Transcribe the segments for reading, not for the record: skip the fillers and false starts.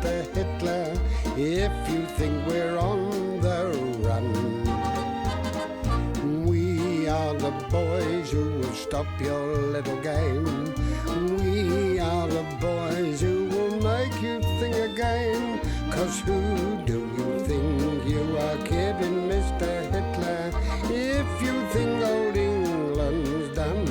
Mr. Hitler, if you think we're on the run. We are the boys who will stop your little game. We are the boys who will make you think again. 'Cause who do you think you are kidding, Mr. Hitler, if you think old England's done?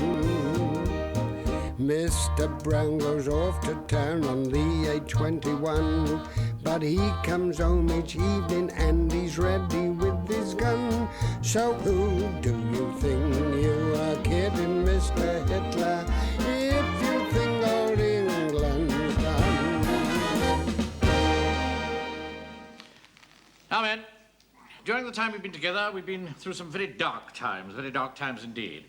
Mr. Brown goes off to town on the A21, but he comes home each evening and he's ready with his gun. So who do you think you are kidding, Mr. Hitler, if you think old England's done? Now, men, during the time we've been together, we've been through some very dark times indeed.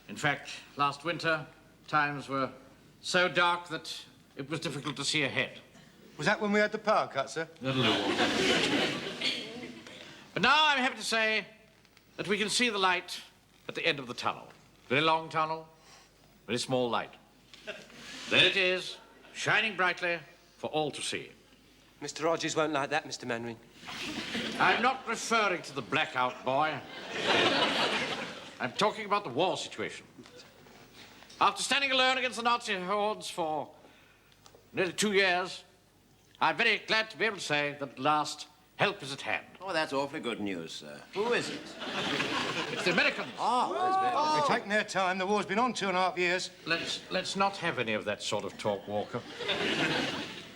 In fact, last winter, times were so dark that it was difficult to see ahead. Was that when we had the power cut, sir? That'll do. But now I'm happy to say that we can see the light at the end of the tunnel. Very long tunnel, very small light. There it is, shining brightly for all to see. Mr. Rogers won't like that, Mr. Manring. I'm not referring to the blackout, boy. I'm talking about the war situation. After standing alone against the Nazi hordes for nearly 2 years, I'm very glad to be able to say that at last help is at hand. Oh, that's awfully good news, sir. Who is it? It's the Americans. They're taking their time. The war's been on 2.5 years. Let's not have any of that sort of talk, Walker.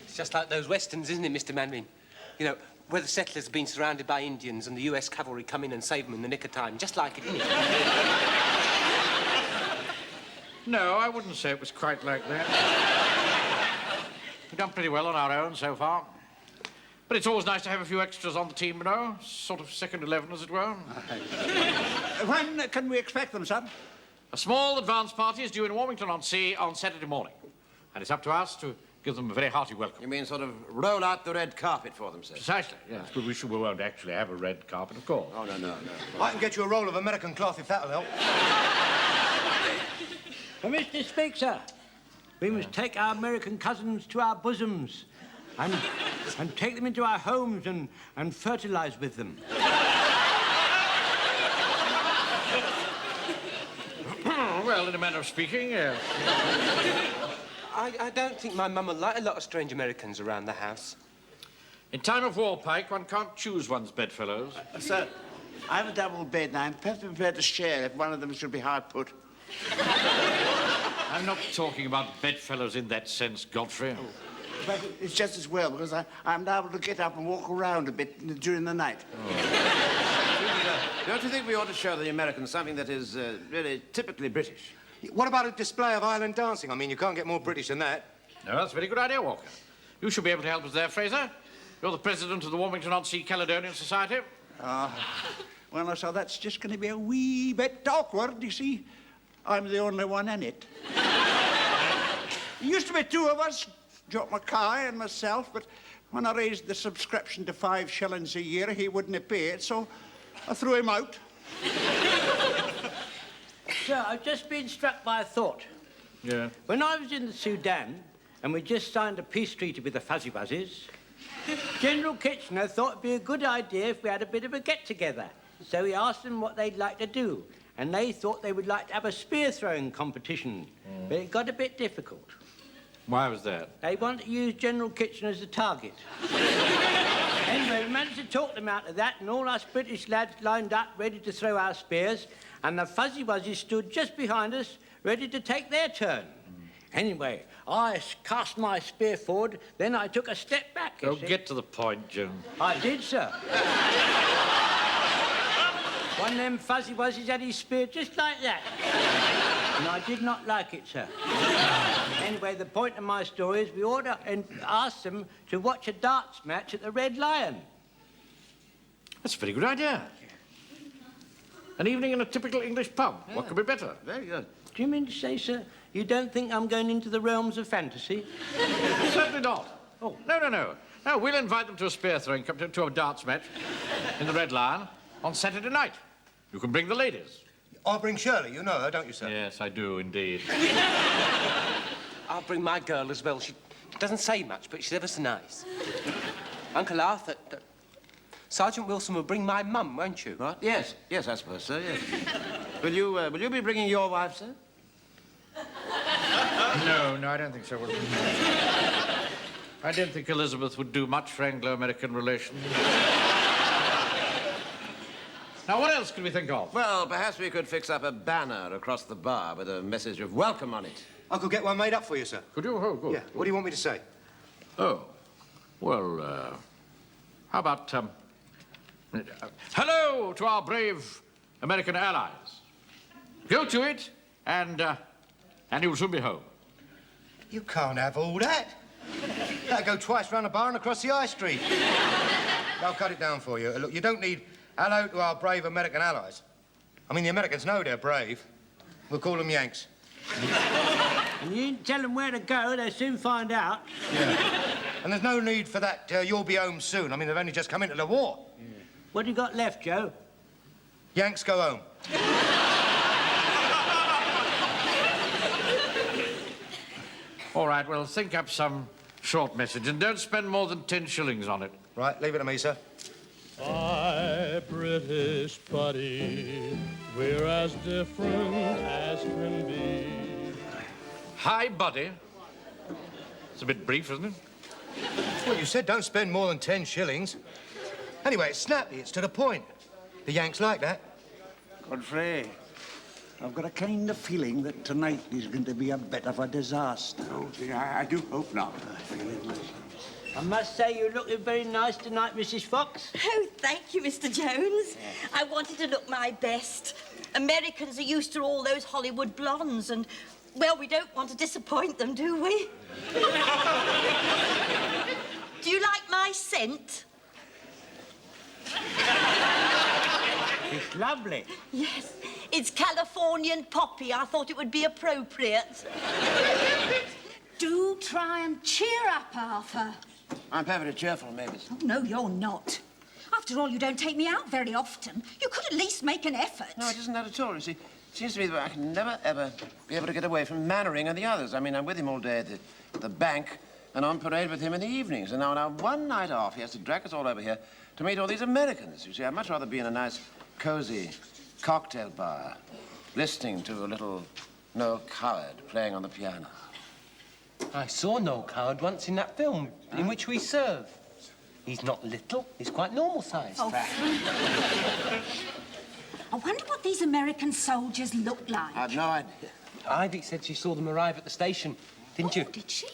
It's just like those westerns, isn't it, Mr. Manring? You know, where the settlers have been surrounded by Indians and the US cavalry come in and save them in the nick of time. Just like it, isn't it? No, I wouldn't say it was quite like that. We've done pretty well on our own so far. But it's always nice to have a few extras on the team, you know. Sort of second 11, as it were. When can we expect them, son? A small advance party is due in Warmington-on-Sea on Saturday morning. And it's up to us to give them a very hearty welcome. You mean sort of roll out the red carpet for them, sir? Precisely, yes. But we won't actually have a red carpet, of course. Oh, no. I can get you a roll of American cloth if that'll help. Mr. Speaker, we must take our American cousins to our bosoms and take them into our homes and fertilise with them. Well, in a manner of speaking, yes. I don't think my mum will like a lot of strange Americans around the house. In time of war, Pike, one can't choose one's bedfellows. Sir, I have a double bed and I'm perfectly prepared to share if one of them should be hard put. I'm not talking about bedfellows in that sense, Godfrey. But it's just as well, because I'm able to get up and walk around a bit during the night. Don't you think we ought to show the Americans something that is really typically British? What about a display of island dancing? I mean, you can't get more British than that. No, that's a very good idea, Walker. You should be able to help us there, Fraser. You're the president of the Warmington-on-Sea Caledonian Society. Well, so that's just going to be a wee bit awkward, you see. I'm the only one in it. There used to be two of us, Joe Mackay and myself, but when I raised the subscription to 5 shillings a year, he wouldn't pay it, so I threw him out. Sir, I've just been struck by a thought. Yeah. When I was in the Sudan, and we just signed a peace treaty with the Fuzzy Wuzzies, General Kitchener thought it'd be a good idea if we had a bit of a get-together. So he asked them what they'd like to do, and they thought they would like to have a spear-throwing competition. But it got a bit difficult. Why was that? They wanted to use General Kitchener as a target. Anyway, we managed to talk them out of that, and all us British lads lined up, ready to throw our spears, and the Fuzzy Wuzzies stood just behind us, ready to take their turn. Anyway, I cast my spear forward, then I took a step back, you see. Get to the point, Jim. I did, sir. One of them Fuzzy Wuzzies had his spear just like that. And I did not like it, sir. Anyway, the point of my story is we ought to ask them to watch a darts match at the Red Lion. That's a very good idea. An evening in a typical English pub. Yeah. What could be better? Very good. Do you mean to say, sir, you don't think I'm going into the realms of fantasy? Certainly not. Oh, no. No, we'll invite them to a spear throwing, to a darts match in the Red Lion on Saturday night. You can bring the ladies. I'll bring Shirley. You know her, don't you, sir? Yes, I do, indeed. I'll bring my girl as well. Doesn't say much, but she's ever so nice. Uncle Arthur, Sergeant Wilson will bring my mum, won't you? What? Yes, yes, I suppose so, yes. Will you be bringing your wife, sir? No, I don't think so. I don't think Elizabeth would do much for Anglo-American relations. Now, what else could we think of? Well, perhaps we could fix up a banner across the bar with a message of welcome on it. I could get one made up for you, sir. Could you? Oh, good. Yeah. What do you want me to say? Oh, well, how about, hello to our brave American allies. Go to it, and you'll soon be home. You can't have all that. That'd go twice round the bar and across the high street. I'll cut it down for you. Look, you don't need hello to our brave American allies. I mean, the Americans know they're brave. We'll call them Yanks. And you didn't tell them where to go, they'll soon find out. Yeah. And there's no need for that, you'll be home soon. I mean, they've only just come into the war. Yeah. What have you got left, Joe? Yanks go home. All right, well, think up some short message and don't spend more than 10 shillings on it. Right, leave it to me, sir. Hi, British buddy, we're as different as can be. Hi, buddy. It's a bit brief, isn't it? Well, you said don't spend more than 10 shillings. Anyway, it's snappy, it's to the point. The Yanks like that. Godfrey, I've got a kind of feeling that tonight is going to be a bit of a disaster. Oh, dear, I do hope not. I must say you're looking very nice tonight, Mrs. Fox. Oh, thank you, Mr. Jones. I wanted to look my best. Americans are used to all those Hollywood blondes and, well, we don't want to disappoint them, do we? Do you like my scent? It's lovely. Yes, it's Californian poppy. I thought it would be appropriate. Do try and cheer up, Arthur. I'm perfectly cheerful, Mavis. Oh, no, you're not. After all, you don't take me out very often. You could at least make an effort. No, it isn't that at all. You see, it seems to me that I can never, ever be able to get away from Mannering and the others. I mean, I'm with him all day at the bank and on parade with him in the evenings. And now one night off, he has to drag us all over here to meet all these Americans. You see, I'd much rather be in a nice, cosy cocktail bar, listening to a little Noel Coward playing on the piano. I saw Noel Coward once in that film in which we serve. He's not little, he's quite normal sized. Oh, I wonder what these American soldiers look like. I've no idea. Ivy said she saw them arrive at the station, didn't you? Did she?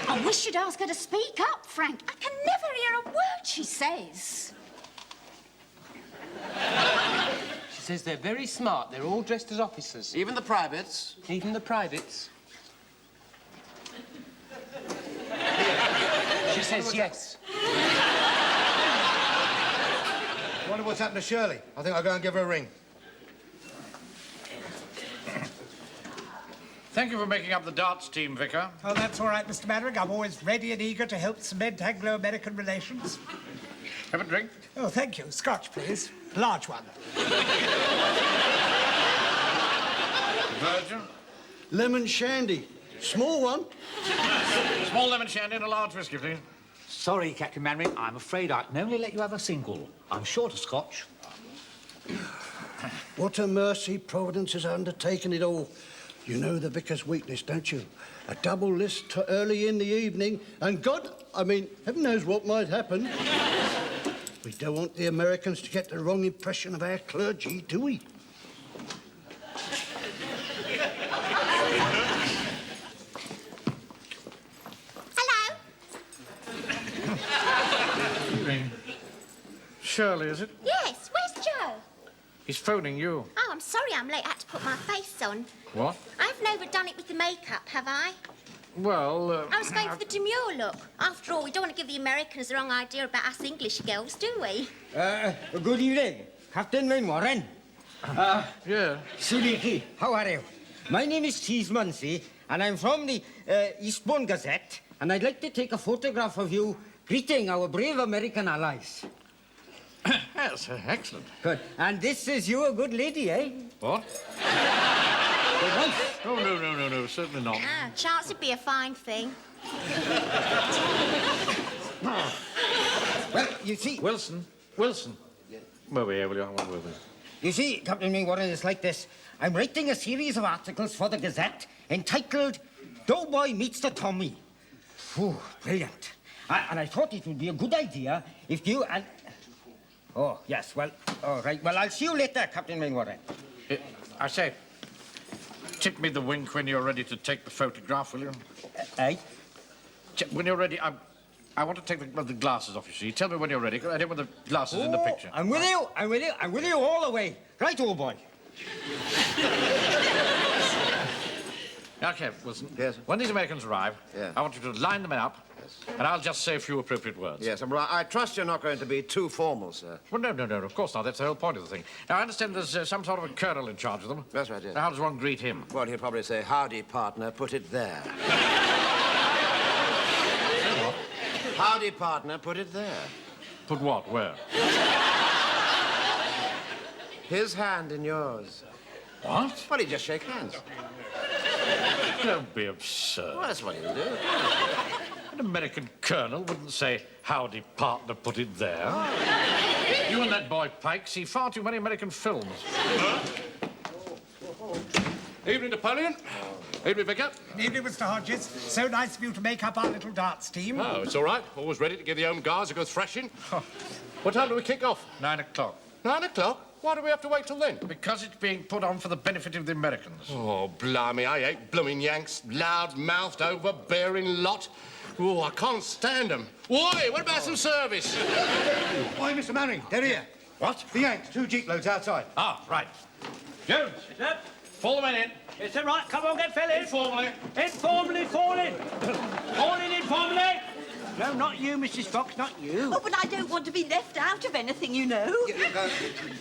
I wish you'd ask her to speak up, Frank. I can never hear a word she says. She says they're very smart. They're all dressed as officers. Even the privates? Even the privates. She says yes. I wonder what's happened to Shirley. I think I'll go and give her a ring. Thank you for making up the darts team, Vicar. Oh, that's all right, Mr. Mannering. I'm always ready and eager to help cement Anglo-American relations. Have a drink. Oh, thank you. Scotch, please. Large one. Virgin. Lemon shandy. Small one. Small lemon shandy and a large whiskey, please. Sorry, Captain Mannering, I'm afraid I can only let you have a single. I'm short of Scotch. What a mercy Providence has undertaken it all. You know the vicar's weakness, don't you? A double list early in the evening, and heaven knows what might happen. We don't want the Americans to get the wrong impression of our clergy, do we? Hello? Shirley, is it? Yes, where's Joe? He's phoning you. Oh, I'm sorry I'm late. I had to put my face on. What? I haven't overdone it with the makeup, have I? Well, I was going for the demure look. After all, we don't want to give the Americans the wrong idea about us English girls, do we? Good evening, Captain Mainwaring. yeah. Suliki, how are you? My name is Tees Munsey, and I'm from the Eastbourne Gazette, and I'd like to take a photograph of you greeting our brave American allies. Yes, excellent. Good. And this is you, a good lady, eh? What? Oh, no, certainly not. Ah, chance would be a fine thing. Well, you see... Wilson. Where were you? You see, Captain Mingwater, it's like this. I'm writing a series of articles for the Gazette entitled Doughboy Meets the Tommy. Phew, brilliant. And I thought it would be a good idea if you and... Oh, yes, well, all right. Well, I'll see you later, Captain Mingwater. I say, tip me the wink when you're ready to take the photograph, will you? Aye? When you're ready, I want to take the glasses off, you see. Tell me when you're ready. I don't want the glasses in the picture. I'm with you all the way. Right, old boy. Okay, Wilson. Yes. When these Americans arrive, I want you to line them up, and I'll just say a few appropriate words. Yes, I trust you're not going to be too formal, sir. Well, no, of course not. That's the whole point of the thing. Now, I understand there's some sort of a colonel in charge of them. That's right, yes. Now, how does one greet him? Well, he'll probably say, howdy, partner, put it there. Howdy, partner, put it there. Put what? Where? His hand in yours. What? Well, he'd just shake hands. Don't be absurd. Well, that's what he'll do. An American colonel wouldn't say, howdy, partner, put it there. You and that boy Pike see far too many American films. Evening, Napoleon. Evening, Vicar. Evening, Mr. Hodges. So nice of you to make up our little darts team. Oh, it's all right. Always ready to give the home guards a good thrashing. What time do we kick off? 9 o'clock. 9 o'clock? Why do we have to wait till then? Because it's being put on for the benefit of the Americans. Oh, blimey, I hate blooming Yanks. Loud-mouthed, overbearing lot. Oh, I can't stand them. Why? What about some service? Why, Mr. Mannering, they're here. What? The Yanks, 2 jeep loads outside. Ah, right. Jones. Yes, sir. Fall the men in. Yes, sir, right. Come on, get fell in. Informally. Informally, fall in. Fall in informally. No, not you, Mrs. Fox, not you. Oh, but I don't want to be left out of anything, you know.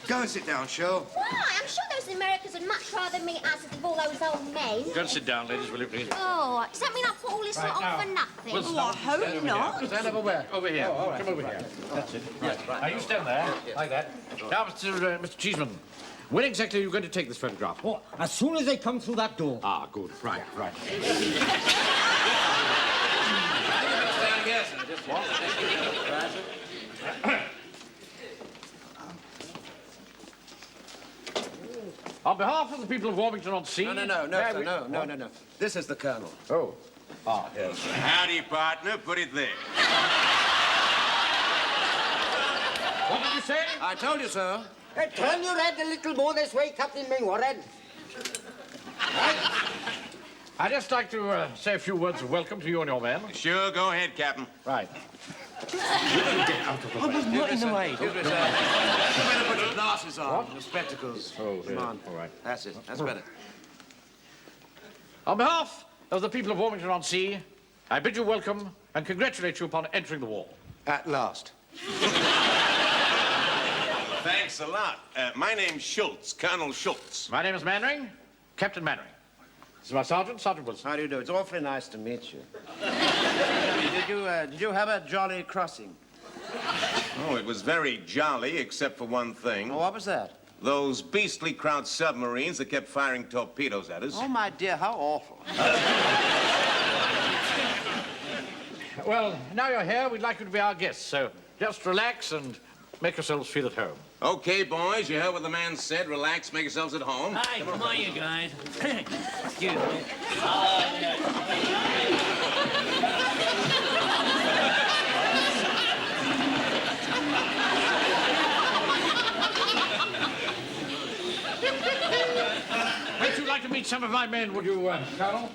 Go and sit down, Cheryl. Why? I'm sure those Americans would much rather meet us than all those old men. Go and sit down, ladies, will you, please? Oh, does that mean I put all this lot on for nothing? Wilson, Oh, I hope not. Stand over where? Over here. Oh, right. Come over here. That's it. Right. Now, you stand there, like that. Now, Mr. Cheeseman, when exactly are you going to take this photograph? Oh, as soon as they come through that door. Ah, good. Right. On behalf of the people of Warmington-on-Sea... No. This is the Colonel. Oh. Ah, yes. Howdy, partner. Put it there. What did you say? I told you so. Turn your head a little more this way, Captain Mingwater. I'd just like to say a few words of welcome to you and your men. Sure, go ahead, Captain. Right. Get out of the way. I was not in the way. You better put your glasses on. What? Your spectacles. Oh, come on. All right. That's it. That's better. On behalf of the people of Warmington-on-Sea, I bid you welcome and congratulate you upon entering the war. At last. Thanks a lot. My name's Schultz, Colonel Schultz. My name is Mannering, Captain Mannering. This is my sergeant, Sergeant Wilson. How do you do? It's awfully nice to meet you. Did you have a jolly crossing? Oh, it was very jolly, except for one thing. Oh, what was that? Those beastly Kraut submarines that kept firing torpedoes at us. Oh, my dear, how awful. Well, now you're here, we'd like you to be our guests, so just relax and make yourselves feel at home. Okay, boys, you heard what the man said. Relax, make yourselves at home. Hi, come on, you guys. Excuse me. Would you like to meet some of my men, would you, Colonel?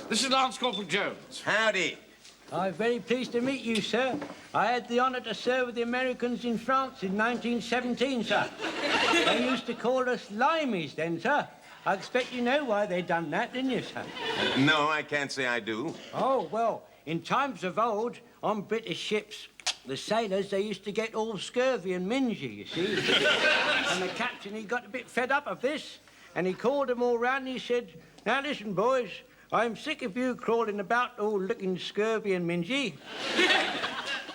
This is Lance Corporal Jones. Howdy. I'm very pleased to meet you, sir. I had the honour to serve with the Americans in France in 1917, sir. They used to call us limeys then, sir. I expect you know why they done that, didn't you, sir? No, I can't say I do. Oh, well, in times of old, on British ships, the sailors, they used to get all scurvy and mingy, you see. And the captain, he got a bit fed up of this, and he called them all round and he said, now listen, boys, I'm sick of you crawling about all looking scurvy and mingy.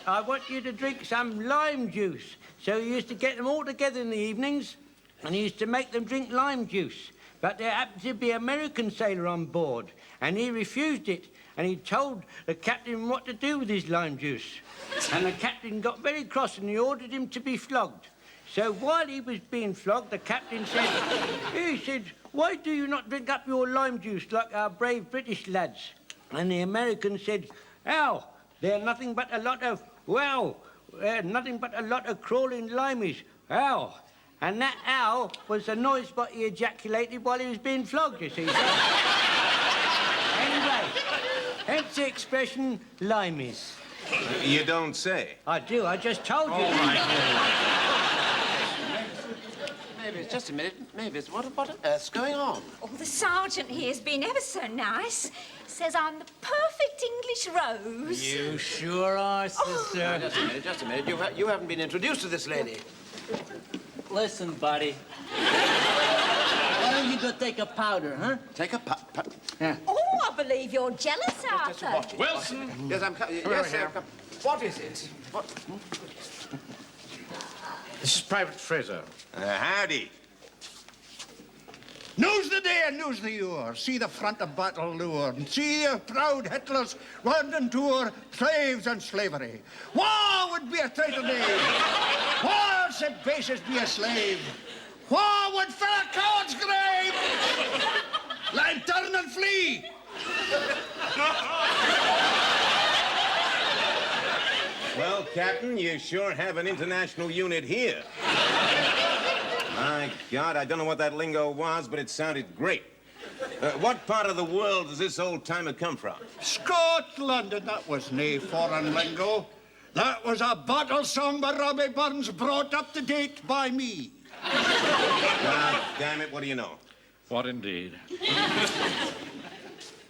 I want you to drink some lime juice. So he used to get them all together in the evenings, and he used to make them drink lime juice. but there happened to be an American sailor on board, and he refused it, and he told the captain what to do with his lime juice. And the captain got very cross, and he ordered him to be flogged. So while he was being flogged, the captain said, "Why do you not drink up your lime juice like our brave British lads?" And the American said, "Ow, they're nothing but a lot of, nothing but a lot of crawling limeys. Ow." And that ow was the noise what he ejaculated while he was being flogged, you see. Anyway, hence the expression limeys. You don't say. I do, I just told you. Maybe it's just a minute. Maybe it's what on earth's going on? Oh, the sergeant here's been ever so nice. Says I'm the perfect English rose. You sure are, sister. Just a minute. You haven't been introduced to this lady. Listen, buddy. Why don't you go take a powder, huh? Take a powder? Yeah. Oh, I believe you're jealous, Arthur. Wilson! Yes, I'm coming. Yes, sir. What is it? What? This is Private Fraser. Howdy. Now's the day and now's the hour. See the front of battle lure, and see your proud Hitler's London tour, slaves and slavery. War would be a traitor name. War said basis be a slave. War would fill a coward's grave. Line, turn and flee. Well, Captain, you sure have an international unit here. My God, I don't know what that lingo was, but it sounded great. What part of the world does this old-timer come from? Scotland, and that was nae foreign lingo. That was a battle song by Robbie Burns, brought up to date by me. God damn it, what do you know? What indeed?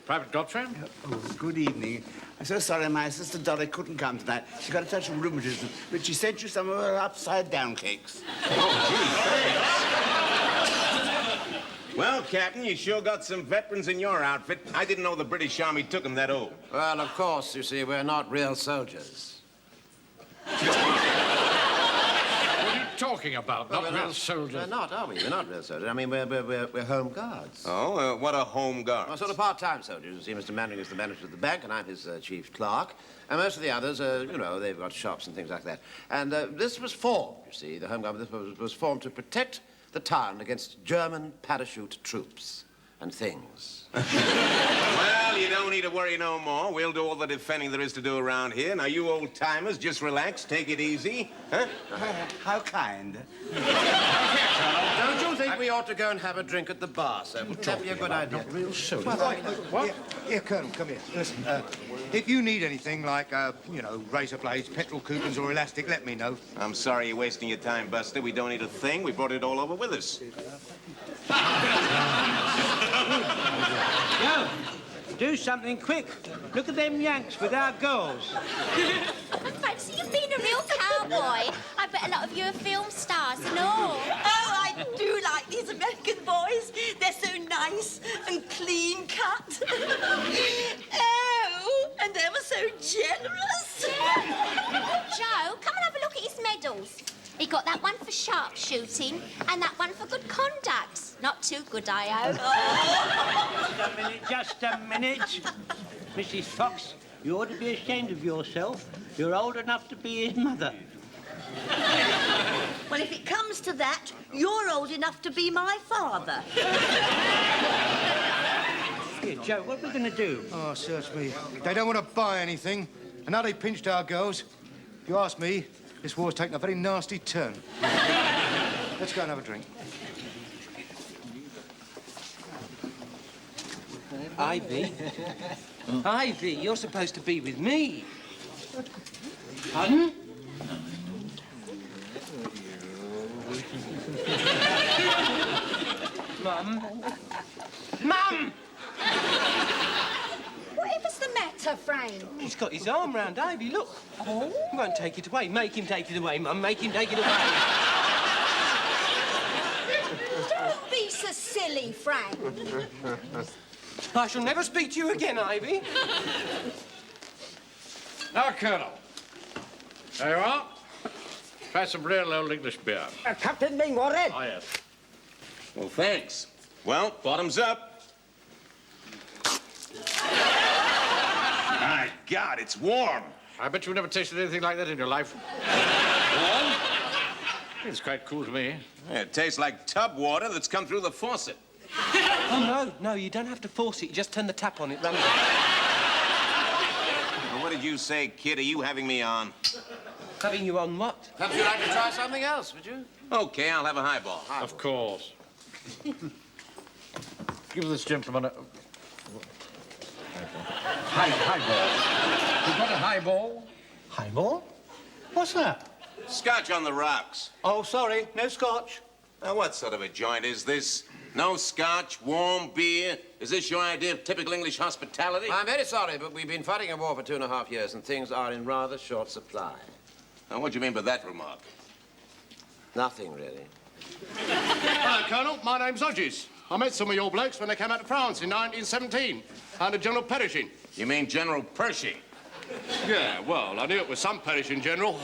Private Talfryn? Oh, good evening. I'm so sorry my sister Dolly couldn't come tonight. She got a touch of rheumatism, but she sent you some of her upside-down cakes. Well, Captain, you sure got some veterans in your outfit. I didn't know the British Army took them that old. Well, of course, you see, we're not real soldiers. What are you talking about? Well, not real soldiers. We're not, are we? We're not real soldiers. I mean, we're home guards. Oh, what are home guards? Well, sort of part-time soldiers. You see, Mr. Manning is the manager of the bank, and I'm his chief clerk. And most of the others, you know, they've got shops and things like that. And this was formed, you see, the home guard was formed to protect the town against German parachute troops and things. Well, you don't need to worry no more. We'll do all the defending there is to do around here. Now, you old-timers, just relax, take it easy. Huh? How kind. Don't you think we ought to go and have a drink at the bar, sir? Wouldn't that be a good idea? Not real soldiers. What? Here, Colonel, come here. Listen, if you need anything like, you know, razor blades, petrol coupons, or elastic, let me know. I'm sorry you're wasting your time, Buster. We don't need a thing. We brought it all over with us. Yo, do something quick. Look at them Yanks with our girls. I fancy you've been a real cowboy. I bet a lot of you are film stars and all. Oh, I do like these American boys. They're so nice and clean cut. Oh, and they were so generous. Joe, come and have a look at his medals. He got that one for sharpshooting and that one for good conduct. Not too good, I hope. Just a minute. Mrs. Fox, you ought to be ashamed of yourself. You're old enough to be his mother. Well, if it comes to that, you're old enough to be my father. Here, Joe, what are we going to do? Oh, search me. They don't want to buy anything, and now they pinched our girls. If you ask me, this war's taken a very nasty turn. Let's go and have a drink. Ivy? Ivy, you're supposed to be with me. Pardon? Mum? Mum! Whatever's the matter, Frank? He's got his arm round Ivy, look. Oh? He won't take it away. Make him take it away, Mum. Make him take it away. Don't be so silly, Frank. I shall never speak to you again, Ivy. Now, Colonel. There you are. Try some real old English beer. Captain being worried. Oh, yes. Well, thanks. Well, bottoms up. My God, it's warm. I bet you've never tasted anything like that in your life. Warm? It's quite cool to me. Yeah, it tastes like tub water that's come through the faucet. Oh, no, you don't have to force it. You just turn the tap on, it runs. Now, what did you say, kid? Are you having me on? Having you on what? Perhaps you'd like to try something else, would you? Okay, I'll have a highball. Of course. Give this gentleman a... Highball. You got a highball? Highball? What's that? Scotch on the rocks. Oh, sorry, no scotch. Now, what sort of a joint is this? No scotch, warm beer? Is this your idea of typical English hospitality? I'm very sorry, but we've been fighting a war for 2.5 years, and things are in rather short supply. Now, what do you mean by that remark? Nothing, really. Hello, Colonel. My name's Hodges. I met some of your blokes when they came out to France in 1917 under General Pershing. You mean General Pershing? Yeah, well, I knew it was some Pershing general.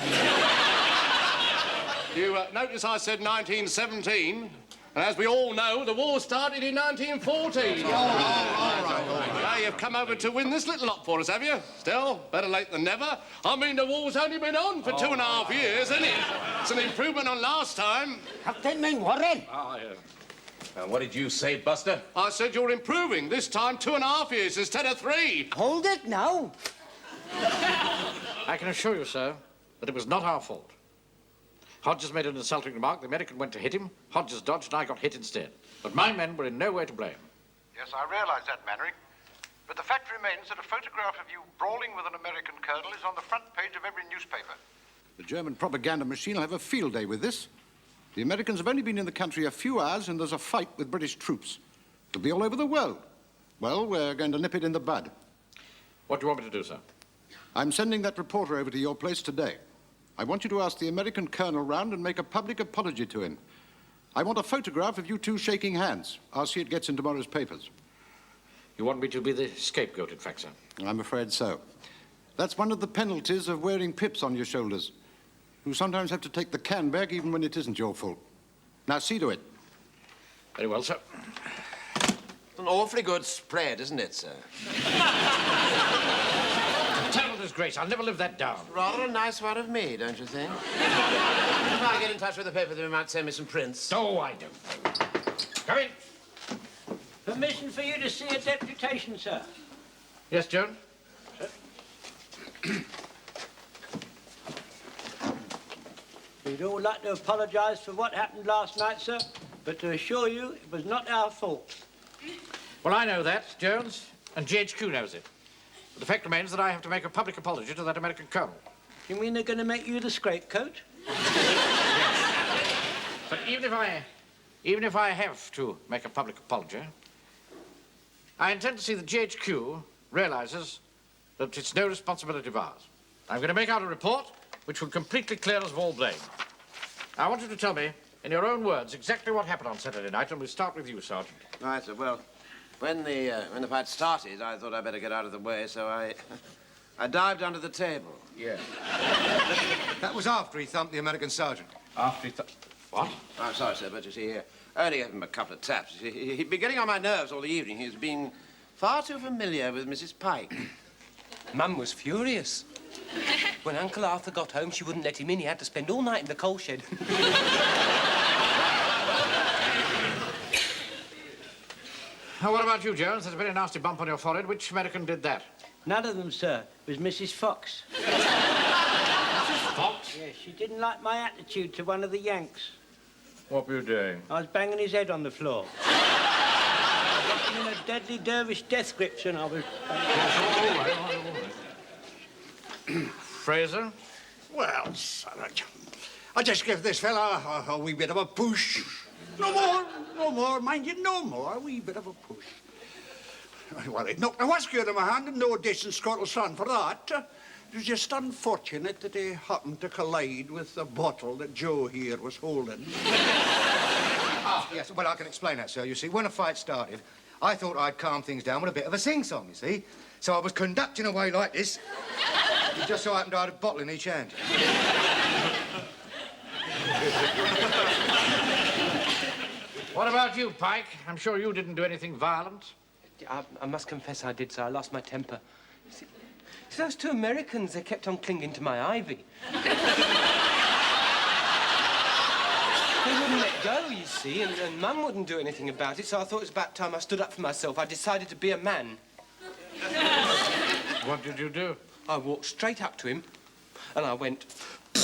You notice I said 1917, and as we all know, the war started in 1914. All right. Now, you've come over to win this little lot for us, have you? Still, better late than never. I mean, the war's only been on for 2.5 years, isn't it? It's an improvement on last time. Captain Warren. Oh, yeah. Now, what did you say, Buster? I said you're improving. This time, 2.5 years instead of 3. Hold it now. I can assure you, sir, that it was not our fault. Hodges made an insulting remark. The American went to hit him. Hodges dodged, and I got hit instead. But my men were in no way to blame. Yes, I realize that, Mannering. But the fact remains that a photograph of you brawling with an American colonel is on the front page of every newspaper. The German propaganda machine will have a field day with this. The Americans have only been in the country a few hours, and there's a fight with British troops. It'll be all over the world. Well, we're going to nip it in the bud. What do you want me to do, sir? I'm sending that reporter over to your place today. I want you to ask the American colonel round and make a public apology to him. I want a photograph of you two shaking hands. I'll see it gets in tomorrow's papers. You want me to be the scapegoat, in fact, sir? I'm afraid so. That's one of the penalties of wearing pips on your shoulders. You sometimes have to take the can back even when it isn't your fault. Now, see to it. Very well, sir. An awfully good spread, isn't it, sir? Terrible disgrace. I'll never live that down. Rather a nice one of me, don't you think? If I get in touch with the paper, they might send me some prints. Oh, I don't. Come in. Permission for you to see a deputation, sir. Yes, Joan? We'd all like to apologise for what happened last night, sir, but to assure you it was not our fault. Well, I know that, Jones, and GHQ knows it. But the fact remains that I have to make a public apology to that American colonel. You mean they're going to make you the scapegoat? But even if I have to make a public apology, I intend to see that GHQ realizes that it's no responsibility of ours. I'm going to make out a report which will completely clear us of all blame. I want you to tell me, in your own words, exactly what happened on Saturday night, and we'll start with you, Sergeant. All right, sir. Well, when the fight started, I thought I'd better get out of the way, so I dived under the table. Yeah. That was after he thumped the American sergeant. After he What? I'm sorry, sir, but you see, I only gave him a couple of taps. He'd been getting on my nerves all the evening. He was being far too familiar with Mrs. Pike. Mum was furious. When Uncle Arthur got home, she wouldn't let him in. He had to spend all night in the coal shed. Now, what about you, Jones? There's a very nasty bump on your forehead. Which American did that? None of them, sir. It was Mrs. Fox. Mrs. Fox? Yes, she didn't like my attitude to one of the Yanks. What were you doing? I was banging his head on the floor. I got him in a deadly dervish death grips and I was... All right. Fraser? Well, sir, I just give this fella a wee bit of a push. No more, mind you, no more. A wee bit of a push. Well, it knocked a whiskey out of my hand and no decent Scottish son for that. It was just unfortunate that he happened to collide with the bottle that Joe here was holding. Ah, yes, well, I can explain that, sir. You see, when the fight started, I thought I'd calm things down with a bit of a sing-song, you see. So I was conducting away like this. It just so happened I had a bottle in each hand. What about you, Pike? I'm sure you didn't do anything violent. I must confess I did, sir. I lost my temper. See, those two Americans, they kept on clinging to my ivy. They wouldn't let go, you see, and Mum wouldn't do anything about it, so I thought it was about time I stood up for myself. I decided to be a man. What did you do? I walked straight up to him, and I went... He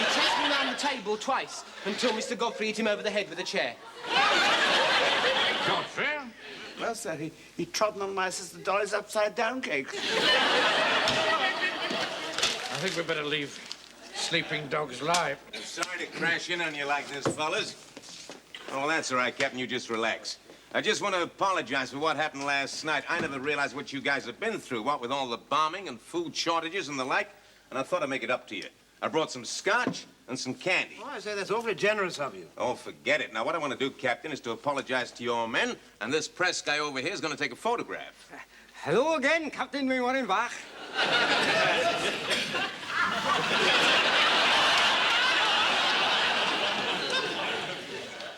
chased me round the table twice until Mr. Godfrey hit him over the head with a chair. Godfrey? Well, sir, he trodden on my sister Dolly's upside-down cake. I think we'd better leave sleeping dogs lie. I'm sorry to crash in on you like this, fellas. Oh, well, that's all right, Captain. You just relax. I just want to apologize for what happened last night. I never realized what you guys have been through, what with all the bombing and food shortages and the like, and I thought I'd make it up to you. I brought some scotch and some candy. Oh, I say, that's awfully generous of you. Oh, forget it. Now, what I want to do, Captain, is to apologize to your men, and this press guy over here is going to take a photograph. Hello again, Captain Warrenbach.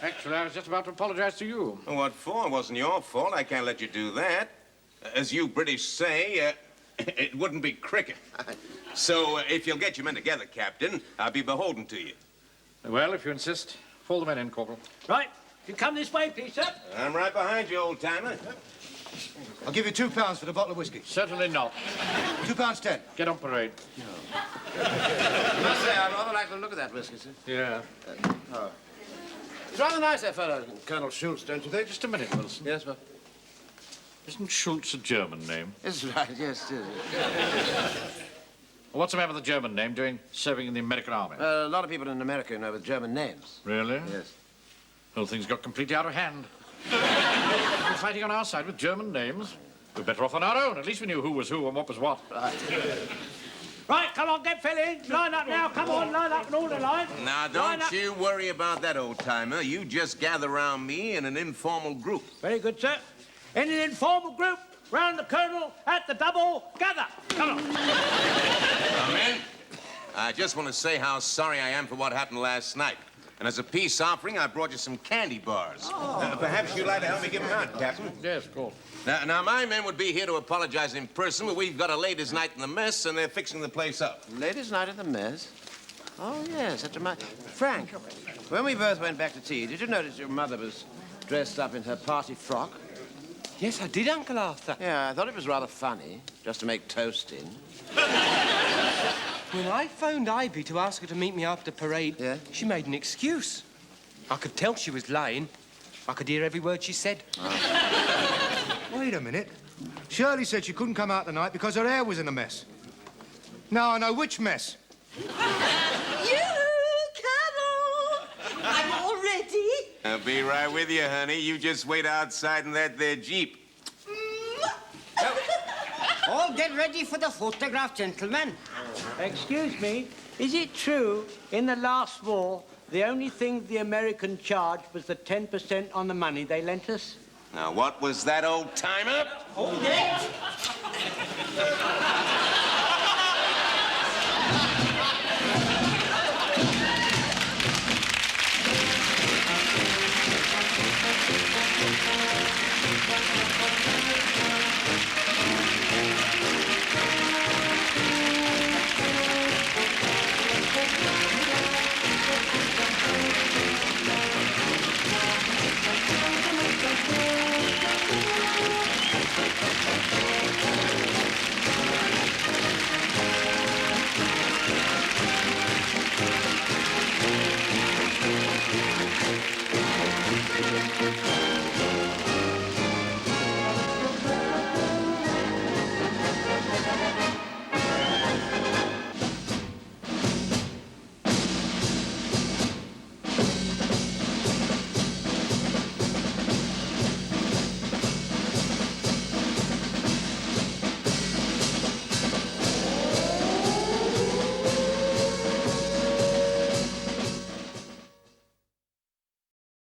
Actually, I was just about to apologize to you. What for? It wasn't your fault. I can't let you do that. As you British say, it wouldn't be cricket. So, if you'll get your men together, Captain, I'll be beholden to you. Well, if you insist, fall the men in, Corporal. Right. You come this way, please, sir. I'm right behind you, old-timer. I'll give you £2 for the bottle of whiskey. Certainly not. £2.10. Get on parade. I must say, I rather like the look of that whiskey, sir. Yeah. Oh. It's rather nice, that fellow, Colonel Schultz, don't you think? Just a minute, Wilson. Yes, sir. Isn't Schultz a German name? That's right, yes, it is. Well, what's the man with the German name doing serving in the American Army? A lot of people in America know with German names. Really? Yes. Well, things got completely out of hand. People fighting on our side with German names. We're better off on our own. At least we knew who was who and what was what. Right, come on, get filling. Line up now, come on, line up in order line. Now, don't you worry about that, old-timer. You just gather around me in an informal group. Very good, sir. In an informal group, round the Colonel at the double, gather. Come on. Come in. I just want to say how sorry I am for what happened last night. And as a peace offering, I brought you some candy bars. Oh. Perhaps you'd like to help me give them out, Captain? Yes, of course. Now, my men would be here to apologize in person, but we've got a ladies' night in the mess, and they're fixing the place up. Ladies' night at the mess? Oh, yes, that's my... Frank, when we both went back to tea, did you notice your mother was dressed up in her party frock? Yes, I did, Uncle Arthur. Yeah, I thought it was rather funny, just to make toast in. When I phoned Ivy to ask her to meet me after parade, she made an excuse. I could tell she was lying. I could hear every word she said. Wait a minute. Shirley said she couldn't come out tonight because her hair was in a mess. Now I know which mess. You, Carol! I'm all ready. I'll be right with you, honey. You just wait outside in that there Jeep. All get ready for the photograph, gentlemen. Excuse me, is it true in the last war the only thing the American charged was the 10% on the money they lent us? Now, what was that, old-timer? Oh, yeah.